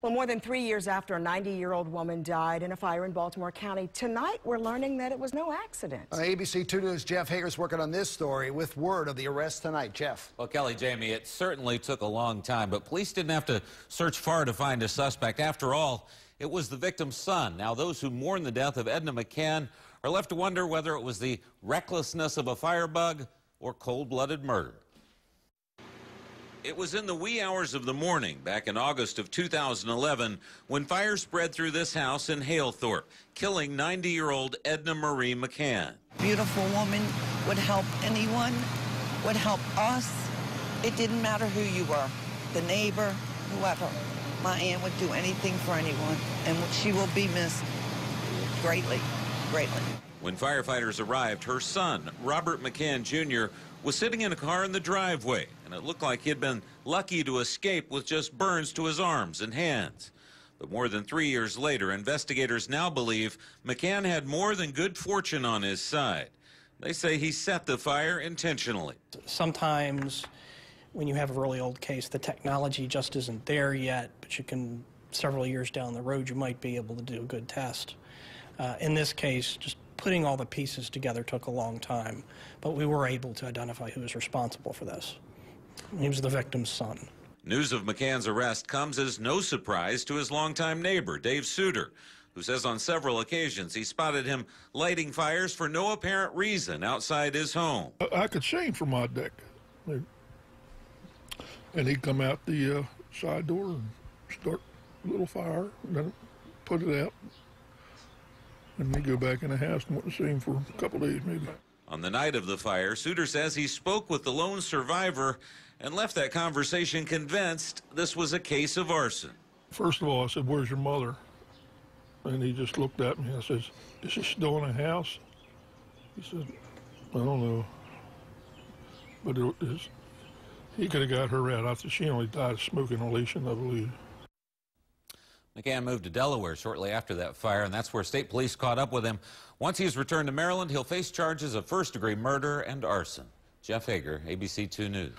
Well, more than 3 years after a 90-year-old woman died in a fire in Baltimore County, tonight we're learning that it was no accident. ABC 2 News' Jeff Hager's working on this story with word of the arrest tonight. Jeff. Well, Kelly, Jamie, it certainly took a long time, but police didn't have to search far to find a suspect. After all, it was the victim's son. Now, those who mourn the death of Edna McCann are left to wonder whether it was the recklessness of a firebug or cold-blooded murder. It was in the wee hours of the morning back in August of 2011 when fire spread through this house in Halethorpe, killing 90-year-old Edna Marie McCann. Beautiful woman, would help anyone, would help us. It didn't matter who you were, the neighbor, whoever. My aunt would do anything for anyone, and she will be missed greatly, greatly. When firefighters arrived, her son, Robert McCann Jr., was sitting in a car in the driveway, and it looked like he'd been lucky to escape with just burns to his arms and hands. But more than 3 years later, investigators now believe McCann had more than good fortune on his side. They say he set the fire intentionally. Sometimes when you have a really old case, the technology just isn't there yet, but you can, several years down the road, you might be able to do a good test. In this case, just putting all the pieces together took a long time, but we were able to identify who was responsible for this. He was the victim's son. News of McCann's arrest comes as no surprise to his longtime neighbor, Dave Suter, who says on several occasions he spotted him lighting fires for no apparent reason outside his home. I could see him from my deck, and he'd come out the side door and start a little fire, and then put it out. And we go back in the house and wouldn't see him for a couple days, maybe. On the night of the fire, Suter says he spoke with the lone survivor and left that conversation convinced this was a case of arson. First of all, I said, "Where's your mother?" And he just looked at me. I says, "Is she still in the house?" He said, "I don't know." But he could have got her out. I think she only died of smoke inhalation, I believe. McCann moved to Delaware shortly after that fire, and that's where state police caught up with him. Once he's returned to Maryland, he'll face charges of first-degree murder and arson. Jeff Hager, ABC 2 News.